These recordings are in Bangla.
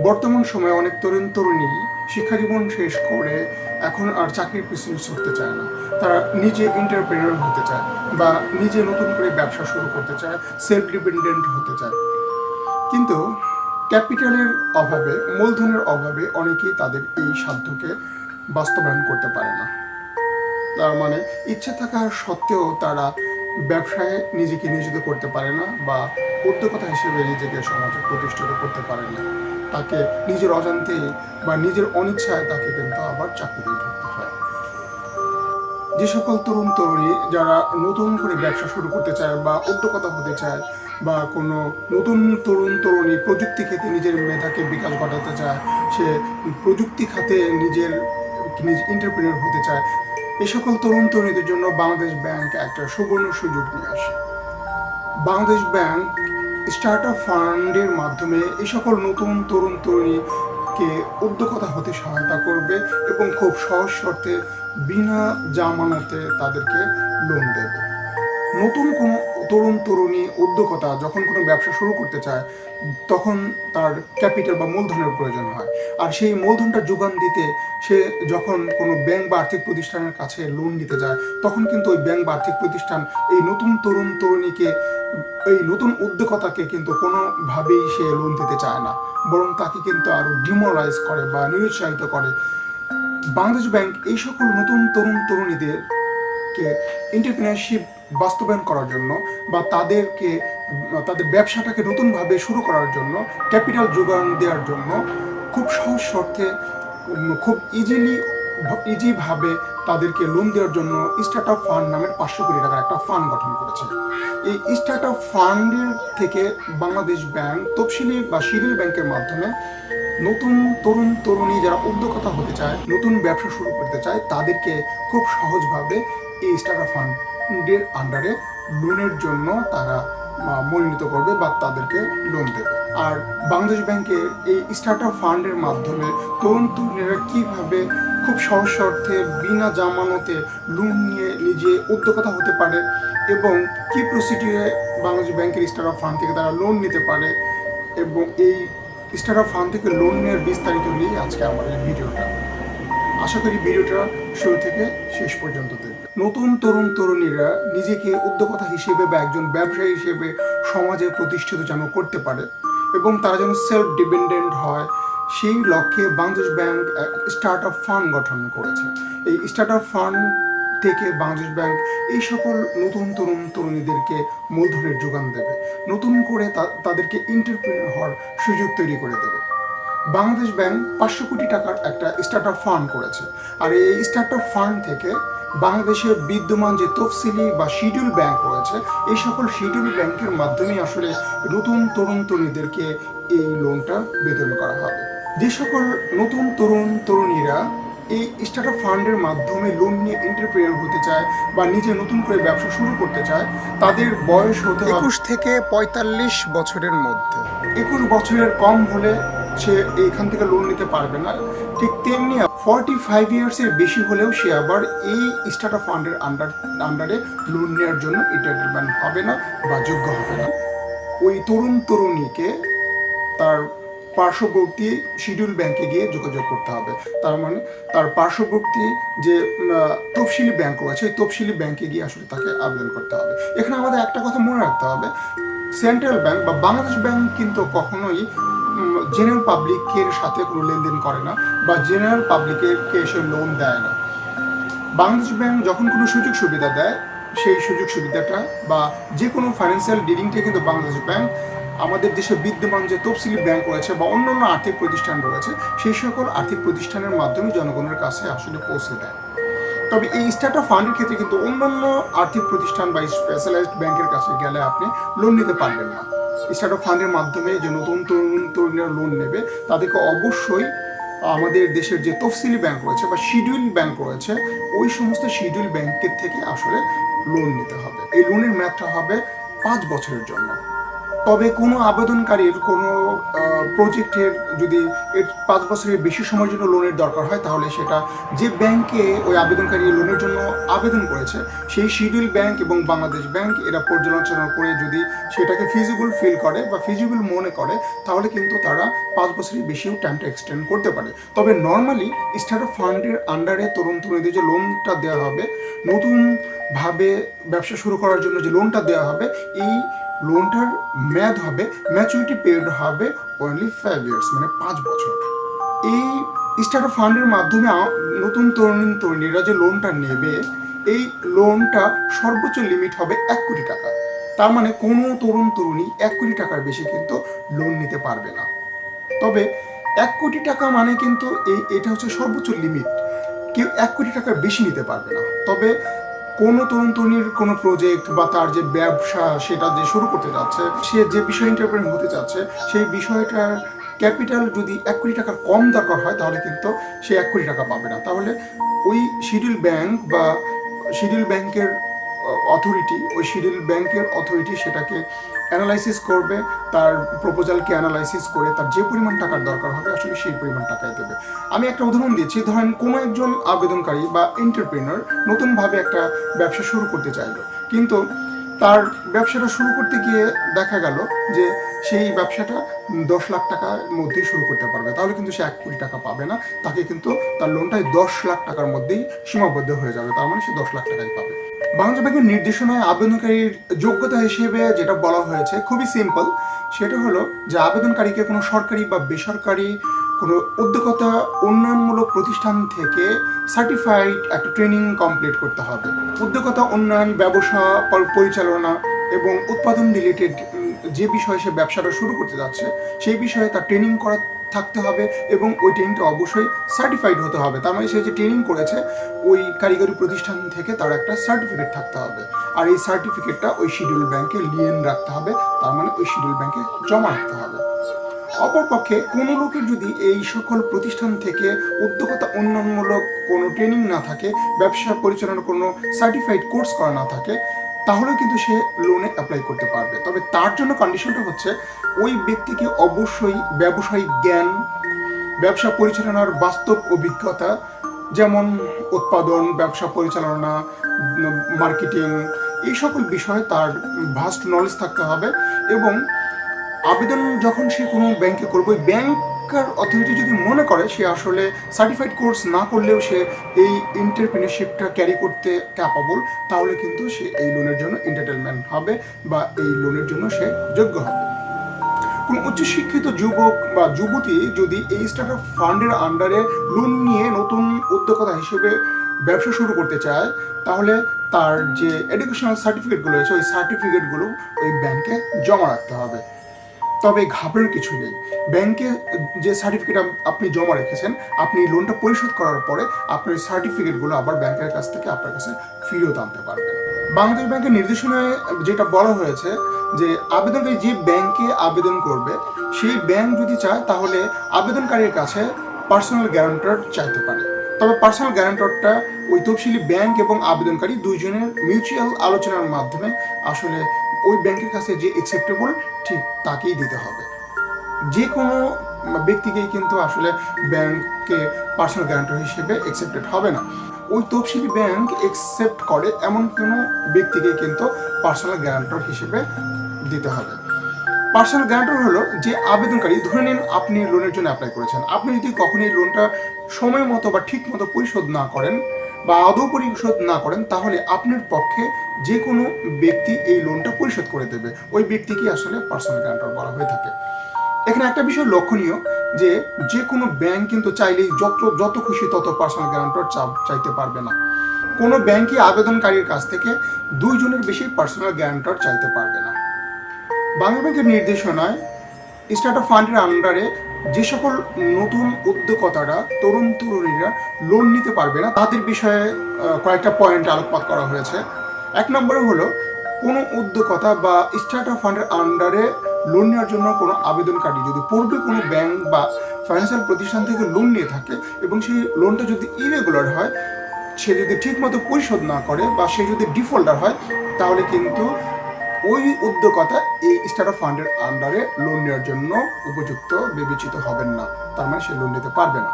বর্তমান সময়ে অনেক তরুণ তরুণী শিক্ষাজীবন শেষ করে এখন আর চাকরির পিছনে ছুটতে চায় না। তারা নিজে এন্টারপ্রেনার হতে চায় বা নিজে নতুন করে ব্যবসা শুরু করতে চায়, সেলফ ডিপেন্ডেন্ট হতে চায়। কিন্তু ক্যাপিটালের অভাবে, মূলধনের অভাবে অনেকেই তাদের এই সাধ্যকে বাস্তবায়ন করতে পারে না। তার মানে ইচ্ছে থাকা সত্ত্বেও তারা ব্যবসায় নিজেকে নিয়োজিত করতে পারে না বা উদ্যোক্তা হিসেবে নিজেকে সমাজে প্রতিষ্ঠিত করতে পারে না। তাকে নিজের অজান্তে বা নিজের অনিচ্ছায় তাকে কিন্তু আবার চাকরিতে ঢুকতে হয়। যে সকল তরুণ তরুণী যারা নতুন করে ব্যবসা শুরু করতে চায় বা উদ্যোক্তা হতে চায় বা কোনো নতুন তরুণ তরুণী প্রযুক্তি খাতে নিজের মেধাকে বিকাশ ঘটাতে চায়, সে প্রযুক্তি খাতে নিজের এন্টারপ্রেনার হতে চায়, এই সকল তরুণ তরুণীদের জন্য বাংলাদেশ ব্যাংক একটা সুবর্ণ সুযোগ নিয়ে আসে। বাংলাদেশ ব্যাংক স্টার্টআপ ফান্ডের মাধ্যমে এই সকল নতুন তরুণ তরুণীকে উদ্যোক্তা হতে সহায়তা করবে এবং খুব সহজ শর্তে বিনা জামানতে তাদেরকে লোন দেবে। নতুন কোনো তরুণ তরুণী উদ্যোক্তা যখন কোনো ব্যবসা শুরু করতে চায় তখন তার ক্যাপিটাল বা মূলধনের প্রয়োজন হয়। আর সেই মূলধনটা যোগান দিতে সে যখন কোনো ব্যাংক বা আর্থিক প্রতিষ্ঠানের কাছে লোন নিতে যায় তখন কিন্তু ওই ব্যাংক বা আর্থিক প্রতিষ্ঠান এই নতুন তরুণ তরুণীকে, এই নতুন উদ্যোক্তাকে কিন্তু কোনোভাবেই সে লোন দিতে চায় না, বরং তাকে কিন্তু আরও ডিমোরালাইজ করে বা নিরুৎসাহিত করে। বাংলাদেশ ব্যাংক এই সকল নতুন তরুণ তরুণীদেরকে এন্টারপ্রেনারশিপ বাস্তবায়ন করার জন্য বা তাদেরকে তাদের ব্যবসাটাকে নতুনভাবে শুরু করার জন্য ক্যাপিটাল যোগান দেওয়ার জন্য খুব সহজ শর্তে, খুব ইজিভাবে তাদেরকে লোন দেওয়ার জন্য স্টার্টআপ ফান্ড নামের 500 কোটি টাকার একটা ফান্ড গঠন করেছে। এই স্টার্টআপ ফান্ডের থেকে বাংলাদেশ ব্যাংক তফসিলি বা শিডিউল ব্যাংকের মাধ্যমে নতুন তরুণ তরুণী যারা উদ্যোক্তা হতে চায়, নতুন ব্যবসা শুরু করতে চায়, তাদেরকে খুব সহজভাবে এই স্টার্টআপ ফান্ডের আন্ডারে লোনের জন্য তারা মনোনীত করবে বা তাদেরকে লোন দেবে। আর বাংলাদেশ ব্যাংকের এই স্টার্টআপ ফান্ডের মাধ্যমে তরুণ তরুণীরা কীভাবে খুব সহজ শর্তে বিনা জামানতে লোন নিয়ে নিজে উদ্যোক্তা হতে পারে এবং কি প্রসিডিউরে বাংলাদেশ ব্যাংকের স্টার্টআপ ফান্ড থেকে তারা লোন নিতে পারে এবং এই স্টার্টআপ ফান্ড থেকে লোন নেওয়ার বিস্তারিত নিয়ে আজকে আমার এই ভিডিওটা। আশা করি ভিডিওটা শুরু থেকে শেষ পর্যন্ত দেখবে। নতুন তরুণ তরুণীরা নিজেকে উদ্যোক্তা হিসেবে বা একজন ব্যবসায়ী হিসেবে সমাজে প্রতিষ্ঠিত যেন করতে পারে এবং তারা যেন সেলফ ডিপেন্ডেন্ট হয়, সেই লক্ষ্যে বাংলাদেশ ব্যাংক স্টার্টআপ ফান্ড গঠন করেছে। এই স্টার্টআপ ফান্ড থেকে বাংলাদেশ ব্যাংক এই সকল নতুন তরুণ তরুণীদেরকে মূলধনের যোগান দেবে, নতুন করে তাদেরকে এন্টারপ্রেনার হওয়ার সুযোগ তৈরি করে দেবে। বাংলাদেশ ব্যাংক 500 কোটি টাকার একটা স্টার্টআপ ফান্ড করেছে। আর এই স্টার্টআপ ফান্ড থেকে বাংলাদেশের বিদ্যমান যে তফসিলি বা শিডিউল ব্যাংক রয়েছে, এই সকল শিডিউল ব্যাংকের মাধ্যমেই আসলে নতুন তরুণ তরুণীদেরকে এই লোনটা বিতরণ করা হবে। যে সকল নতুন তরুণ তরুণীরা এই স্টার্টআপ ফান্ডের মাধ্যমে লোন নিয়ে এন্টারপ্রেনার হতে চায় বা নিজে নতুন করে ব্যবসা শুরু করতে চায়, তাদের বয়স হতে 21 থেকে 45 বছরের মধ্যে। 21 বছরের কম হলে সে এইখান থেকে লোন নিতে পারবে না। ঠিক তেমনি 45 ইয়ার্সের বেশি হলেও সে আবার এই স্টার্টআপ ফান্ডের আন্ডারে লোন নেওয়ার জন্য এন্টাইটেলমেন্ট হবে না বা যোগ্য হবে না। ওই তরুণ তরুণীকে তার পার্শ্ববর্তী শিডিউল ব্যাংকে গিয়ে যোগাযোগ করতে হবে। তার মানে তার পার্শ্ববর্তী যে তফসিলি ব্যাংক রয়েছে, এই তফসিলি ব্যাংকে গিয়ে আসলে তাকে আবেদন করতে হবে। এখানে আমাদের একটা কথা মনে রাখতে হবে, সেন্ট্রাল ব্যাংক বা বাংলাদেশ ব্যাংক কিন্তু কখনোই জেনারেল পাবলিকের সাথে কোনো লেনদেন করে না বা জেনারেল পাবলিককে এসে লোন দেয় না। বাংলাদেশ ব্যাংক যখন কোনো সুযোগ সুবিধা দেয়, সেই সুযোগ সুবিধাটা বা যে কোনো ফাইন্যান্সিয়াল ডিলিংটা কিন্তু বাংলাদেশ ব্যাংক আমাদের দেশে বিদ্যমান যে তফসিলি ব্যাংক রয়েছে বা অন্যান্য আর্থিক প্রতিষ্ঠান রয়েছে, সেই সকল আর্থিক প্রতিষ্ঠানের মাধ্যমে জনগণের কাছে আসলে পৌঁছে দেয়। তবে এই স্টার্টআপ ফান্ডের ক্ষেত্রে কিন্তু অন্যান্য আর্থিক প্রতিষ্ঠান বা স্পেশালাইজড ব্যাংকের কাছে গেলে আপনি লোন নিতে পারবেন না। স্টার্টআপ ফান্ডের মাধ্যমে যে নতুন তরুণ তরুণীরা লোন নেবে তাদেরকে অবশ্যই আমাদের দেশের যে তফসিলি ব্যাংক রয়েছে বা শিডিউল ব্যাংক রয়েছে, ওই সমস্ত শিডিউল ব্যাংকের থেকে আসলে লোন নিতে হবে। এই লোনের মেয়াদটা হবে 5 বছরের জন্য। তবে কোনো আবেদনকারীর কোনো প্রজেক্টের যদি এর 5 বছরের বেশি সময়ের জন্য লোনের দরকার হয়, তাহলে সেটা যে ব্যাংকে ওই আবেদনকারী লোনের জন্য আবেদন করেছে সেই শিডিউল ব্যাংক এবং বাংলাদেশ ব্যাংক এরা পর্যালোচনা করে যদি সেটাকে ফিজিবল ফিল করে বা ফিজিবল মনে করে, তাহলে কিন্তু তারা 5 বছরের বেশিও টাইমটা এক্সটেন্ড করতে পারে। তবে নর্মালি স্টার্টআপ ফান্ডের আন্ডারে তরুণ তরুণীদের যে লোনটা দেওয়া হবে, নতুনভাবে ব্যবসা শুরু করার জন্য যে লোনটা দেওয়া হবে, এই লোনটার মেয়াদ হবে, ম্যাচুরিটি পিরিয়ড হবে অনলি 5 ইয়ার্স, মানে 5 বছর। এই স্টার্টআপ ফান্ডের মাধ্যমে নতুন তরুণীরা যে লোনটা নেবে, এই লোনটা সর্বোচ্চ লিমিট হবে 1 কোটি টাকা। তার মানে কোনো তরুণী 1 কোটি টাকার বেশি কিন্তু লোন নিতে পারবে না। তবে 1 কোটি টাকা মানে কিন্তু এটা হচ্ছে সর্বোচ্চ লিমিট, কেউ 1 কোটি টাকার বেশি নিতে পারবে না। তবে কোনো তরুণীর কোনো প্রজেক্ট বা তার যে ব্যবসা সেটা যে শুরু করতে যাচ্ছে, সে যে বিষয়ে এন্টারপ্রেনার হতে চাচ্ছে, সেই বিষয়টার ক্যাপিটাল যদি 1 কোটি টাকার কম দরকার হয়, তাহলে কিন্তু সে 1 কোটি টাকা পাবে না। তাহলে ওই শিডিউল ব্যাংক বা শিডিউল ব্যাংকের অথরিটি সেটাকে অ্যানালাইসিস করবে, তার প্রপোজালকে অ্যানালাইসিস করে তার যে পরিমাণ টাকার দরকার হবে আসলে সেই পরিমাণ টাকাই দেবে। আমি একটা উদাহরণ দিচ্ছি, ধরেন কোনো একজন আবেদনকারী বা এন্টারপ্রেনার নতুনভাবে একটা ব্যবসা শুরু করতে চাইলো, কিন্তু তার ব্যবসাটা শুরু করতে গিয়ে দেখা গেল যে সেই ব্যবসাটা 10 লাখ টাকার মধ্যেই শুরু করতে পারবে, তাহলে কিন্তু সে 1 কোটি টাকা পাবে না, তাকে কিন্তু তার লোনটাই 10 লাখ টাকার মধ্যেই সীমাবদ্ধ হয়ে যাবে, তার মানে সে 10 লাখ টাকাই পাবে। বাংলাদেশ ব্যাংকের নির্দেশনায় আবেদনকারীর যোগ্যতা হিসেবে যেটা বলা হয়েছে খুবই সিম্পল, সেটা হলো যে আবেদনকারীকে কোনো সরকারি বা বেসরকারি কোনো উদ্যোক্তা উন্নয়নমূলক প্রতিষ্ঠান থেকে সার্টিফাইড একটা ট্রেনিং কমপ্লিট করতে হবে। উদ্যোক্তা উন্নয়ন, ব্যবসা পরিচালনা এবং উৎপাদন রিলেটেড যে বিষয়ে সে ব্যবসাটা শুরু করতে যাচ্ছে সেই বিষয়ে তার ট্রেনিং করা থাকতে হবে এবং ওই ট্রেনিংটা অবশ্যই সার্টিফাইড হতে হবে। তার মানে সে যে ট্রেনিং করেছে ওই কারিগরি প্রতিষ্ঠান থেকে তার একটা সার্টিফিকেট থাকতে হবে, আর এই সার্টিফিকেটটা ওই শিডিউল ব্যাংকে লিয়েন রাখতে হবে, তার মানে ওই শিডিউল ব্যাংকে জমা রাখতে হবে। অপরপক্ষে কোনো লোকের যদি এই সকল প্রতিষ্ঠান থেকে উদ্যোক্তা উন্নয়নমূলক কোনো ট্রেনিং না থাকে, ব্যবসা পরিচালনার কোনো সার্টিফাইড কোর্স করা না থাকে, তাহলে কিন্তু সে লোনে অ্যাপ্লাই করতে পারবে। তবে তার জন্য কন্ডিশনটা হচ্ছে ওই ব্যক্তিকে অবশ্যই ব্যবসায়িক জ্ঞান, ব্যবসা পরিচালনার বাস্তব অভিজ্ঞতা, যেমন উৎপাদন, ব্যবসা পরিচালনা, মার্কেটিং, এই সকল বিষয়ে তার ভাস্ট নলেজ থাকতে হবে। এবং আবেদন যখন সে কোনো ব্যাংকে করবে, ওই ব্যাংকার অথরিটি যদি মনে করে সে আসলে সার্টিফাইড কোর্স না করলেও সে এই এন্টারপ্রেনারশিপটা ক্যারি করতে ক্যাপাবল, তাহলে কিন্তু সে এই লোনের জন্য এন্টারটেনমেন্ট হবে বা এই লোনের জন্য সে যোগ্য হবে। কোনো উচ্চশিক্ষিত যুবক বা যুবতী যদি এই স্টার্টআপ ফান্ডের আন্ডারে লোন নিয়ে নতুন উদ্যোক্তা হিসেবে ব্যবসা শুরু করতে চায়, তাহলে তার যে এডুকেশনাল সার্টিফিকেটগুলো রয়েছে ওই সার্টিফিকেটগুলো ওই ব্যাংকে জমা রাখতে হবে। তবে ঘাবড়ানোর কিছু নেই, ব্যাংকে যে সার্টিফিকেট আপনি জমা রেখেছেন, আপনি লোনটা পরিশোধ করার পরে আপনার সার্টিফিকেটগুলো আবার ব্যাংকের কাছ থেকে আপনার কাছে ফেরত আনতে পারবেন। বাংলাদেশ ব্যাংকের নির্দেশনায় যেটা বলা হয়েছে যে আবেদনকারী যে ব্যাংকে আবেদন করবে সেই ব্যাংক যদি চায় তাহলে আবেদনকারীর কাছে পার্সোনাল গ্যারান্টর চাইতে পারে। তবে পার্সোনাল গ্যারান্টরটা ওই তফসিলি ব্যাংক এবং আবেদনকারী দুইজনের মিউচুয়াল আলোচনার মাধ্যমে আসলে ওই ব্যাংকের কাছে যে অ্যাকসেপ্টেবল ঠিক তাকেই দিতে হবে। যে কোনো ব্যক্তিকেই কিন্তু আসলে ব্যাংকে পার্সোনাল গ্যারান্টর হিসেবে অ্যাকসেপ্টেড হবে না। ওই তফসিলি ব্যাংক অ্যাকসেপ্ট করে এমন কোনো ব্যক্তিকে কিন্তু পার্সোনাল গ্যারান্টর হিসেবে দিতে হবে। পার্সোনাল গ্যারান্টর হলো যে আবেদনকারী, ধরে নিন আপনি লোনের জন্য অ্যাপ্লাই করেছেন, আপনি যদি কখনোই লোনটা সময় মতো বা ঠিক মতো পরিশোধ না করেন বা আদৌ পরিশোধ না করেন, তাহলে আপনার পক্ষে যে কোনো ব্যক্তি এই লোনটা পরিশোধ করে দেবে, ওই ব্যক্তিকে আসলে পার্সোনাল গ্যারান্টর বলা হয়ে থাকে। এখানে একটা বিষয় লক্ষণীয় যে যে কোনো ব্যাংক কিন্তু চাইলেই যত খুশি তত পার্সোনাল গ্যারান্টর চাইতে পারবে না। কোনো ব্যাংকই আবেদনকারীর কাছ থেকে 2 জনের বেশি পার্সোনাল গ্যারান্টর চাইতে পারবে না। বাংলা ব্যাংকের নির্দেশনায় স্টার্টআপ ফান্ডের আন্ডারে যে সকল নতুন উদ্যোক্তারা তরুণীরা লোন নিতে পারবে না তাদের বিষয়ে কয়েকটা পয়েন্ট আলোকপাত করা হয়েছে। 1 নম্বরে হলো কোনো উদ্যোক্তা বা স্টার্টআপ ফান্ডের আন্ডারে লোন নেওয়ার জন্য কোনো আবেদনকারী যদি পূর্বে কোনো ব্যাংক বা ফাইন্যান্সিয়াল প্রতিষ্ঠান থেকে লোন নিয়ে থাকে এবং সেই লোনটা যদি ইরেগুলার হয়, সে যদি ঠিকমতো পরিশোধ না করে বা সে যদি ডিফল্টার হয়, তাহলে কিন্তু ওই উদ্যোক্তা এই স্টার্টআপ ফান্ডের আন্ডারে লোন নেওয়ার জন্য উপযুক্ত বিবেচিত হবেন না, তার মানে সে লোন নিতে পারবে না।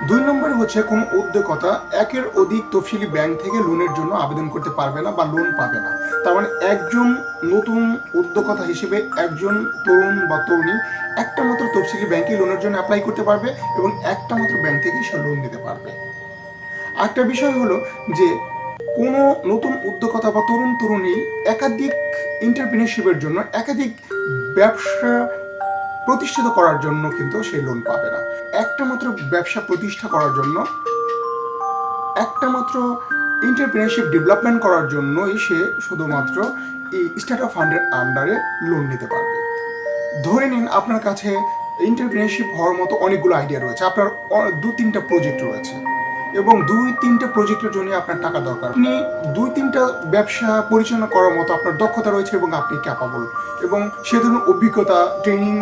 2 নম্বরে হচ্ছে কোনো উদ্যোক্তা একের অধিক তফসিলি ব্যাংক থেকে লোনের জন্য আবেদন করতে পারবে না বা লোন পাবে না। তার মানে একজন নতুন উদ্যোক্তা হিসেবে একজন তরুণ বা তরুণী একটা মাত্র তফসিলি ব্যাংকে লোনের জন্য অ্যাপ্লাই করতে পারবে এবং একটা মাত্র ব্যাংক থেকেই সে লোন নিতে পারবে। আরেকটা বিষয় হলো যে কোনো নতুন উদ্যোক্তা বা তরুণ তরুণী একাধিক এন্টারপ্রেনিয়রশিপের জন্য, একাধিক ব্যবসা প্রতিষ্ঠিত করার জন্য কিন্তু সে লোন পাবে না। একটা মাত্র ব্যবসা প্রতিষ্ঠা করার জন্য, একটা মাত্র এন্টারপ্রেনিয়রশিপ ডেভেলপমেন্ট করার জন্যই সে শুধুমাত্র এই স্টার্টআপ ফান্ডের আন্ডারে লোন নিতে পারবে। ধরে নিন আপনার কাছে এন্টারপ্রেনিয়রশিপ হওয়ার মতো অনেকগুলো আইডিয়া রয়েছে, আপনার 2-3টা প্রজেক্ট রয়েছে এবং 2-3টা প্রজেক্টের জন্য আপনার টাকা দরকার। আপনি 2-3টা ব্যবসা পরিচালনা করার মতো আপনার দক্ষতা রয়েছে এবং আপনি ক্যাপাবল এবং সে ধরনের অভিজ্ঞতা, ট্রেনিং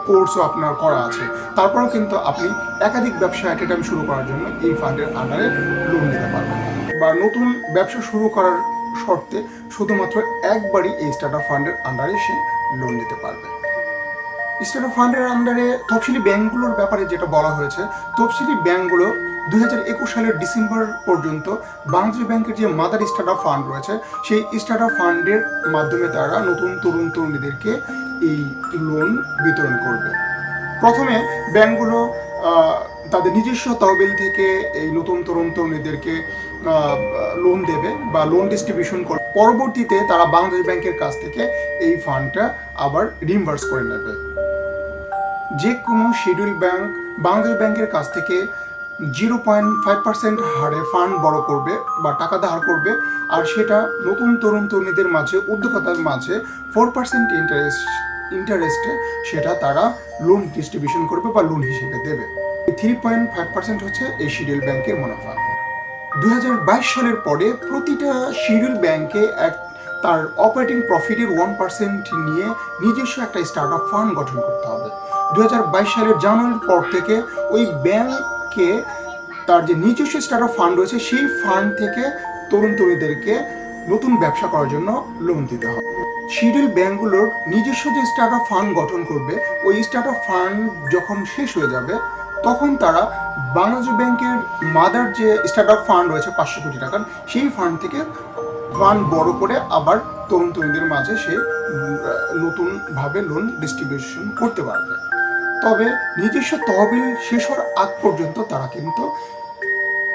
কোর্সও আপনার করা আছে। তারপরেও কিন্তু আপনি একাধিক ব্যবসা অ্যাট এ টাইম শুরু করার জন্য এই ফান্ডের আন্ডারে লোন নিতে পারবেন বা নতুন ব্যবসা শুরু করার শর্তে শুধুমাত্র একবারই এই স্টার্টআপ ফান্ডের আন্ডারে সে লোন নিতে পারবে। স্টার্টআপ ফান্ডের আন্ডারে তফসিলি ব্যাংকগুলোর ব্যাপারে যেটা বলা হয়েছে, তফসিলি ব্যাংকগুলো 2021 সালের ডিসেম্বর পর্যন্ত বাংলাদেশ ব্যাংকের যে মাদার স্টার্টআপ ফান্ড রয়েছে সেই স্টার্টআপ ফান্ডের মাধ্যমে তারা নতুন তরুণ তরুণীদেরকে এই লোন বিতরণ করবে। প্রথমে ব্যাংকগুলো তাদের নিজস্ব তহবিল থেকে এই নতুন তরুণ তরুণীদেরকে লোন দেবে বা লোন ডিস্ট্রিবিউশন করবে। পরবর্তীতে তারা বাংলাদেশ ব্যাংকের কাছ থেকে এই ফান্ডটা আবার রিইম্বার্স করে নেবে। যে কোনো শিডিউল ব্যাংক বাংলাদেশ ব্যাংকের কাছ থেকে 0.5% হারে ফান্ড বড় করবে বা টাকা ধার করবে, আর সেটা নতুন তরুণ তরুণীদের মাঝে, উদ্যোক্তাদের মাঝে 4% ইন্টারেস্টে সেটা তারা লোন ডিস্ট্রিবিউশন করবে বা লোন হিসেবে দেবে। 3.5% হচ্ছে এই শিডিউল ব্যাংকের মুনাফা। 2022 সালের পরে প্রতিটা শিডিউল ব্যাংকে তার অপারেটিং প্রফিটের 1% নিয়ে নিজস্ব একটা স্টার্টআপ ফান্ড গঠন করতে হবে। 2022 সালের জানুয়ারির পর থেকে ওই ব্যাংককে তার যে নিজস্ব স্টার্টআপ ফান্ড রয়েছে সেই ফান্ড থেকে তরুণ তরুণীদেরকে নতুন ব্যবসা করার জন্য লোন দিতে হবে। শিডিউল ব্যাংকগুলোর নিজস্ব যে স্টার্টআপ ফান্ড গঠন করবে, ওই স্টার্টআপ ফান্ড যখন শেষ হয়ে যাবে তখন তারা বাংলাদেশ ব্যাংকের মাদার যে স্টার্টআপ ফান্ড রয়েছে 500 কোটি টাকার, সেই ফান্ড থেকে ফান্ড বড় করে আবার তরুণ তরুণীদের মাঝে সে নতুনভাবে লোন ডিস্ট্রিবিউশন করতে পারবে। তবে নিজস্ব তহবিল শেষ হওয়ার আগ পর্যন্ত তারা কিন্তু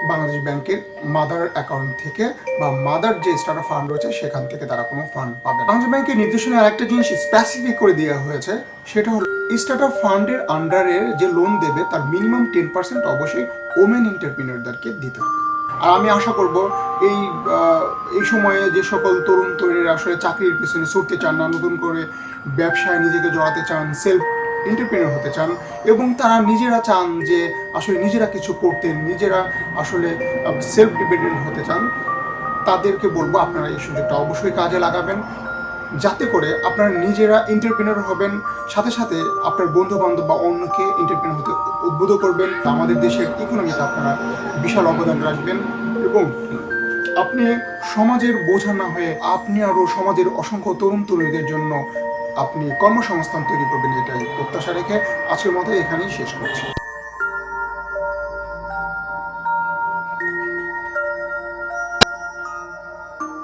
বাংলাদেশ ব্যাংকের মাদার অ্যাকাউন্ট থেকে বা মাদার যে স্টার্টআপ ফান্ড রয়েছে সেখান থেকে তারা কোনো ফান্ড পাবে না। বাংলাদেশ ব্যাংকের নির্দেশনায় আরেকটা জিনিস স্পেসিফিক করে দেওয়া হয়েছে, সেটা হলো স্টার্টআপ ফান্ডের আন্ডারে যে লোন দেবে তার মিনিমাম 10% অবশ্যই ওমেন এন্টারপ্রেনিয়রদেরকে দিতে হবে। আর আমি আশা করব এই সময়ে যে সকল তরুণ তরুণীরা আসলে চাকরির পিছনে ছুটতে চান না, নতুন করে ব্যবসায় নিজেকে জড়াতে চান, সেলফ এন্টারপ্রেনিয়র হতে চান এবং তারা নিজেরা চান যে আসলে নিজেরা কিছু করতে, নিজেরা আসলে সেলফ ডিপেন্ডেন্ট হতে চান, তাদেরকে বলবো আপনারা এই সুযোগটা অবশ্যই কাজে লাগাবেন, যাতে করে আপনারা নিজেরা এন্টারপ্রেনিয়র হবেন, সাথে সাথে আপনার বন্ধু বান্ধব বা অন্যকে এন্টারপ্রেনিয়র হতে উদ্বুদ্ধ করবেন। আমাদের দেশের ইকোনমিতে আপনারা বিশাল অবদান রাখবেন এবং আপনি সমাজের বোঝা না হয়ে আপনি আরও সমাজের অসংখ্য তরুণ তরুণীদের জন্য আপনি কর্মসংস্থান তৈরি করবেন, এটাই প্রত্যাশা রেখে আজকের মতো এখানেই শেষ করছি।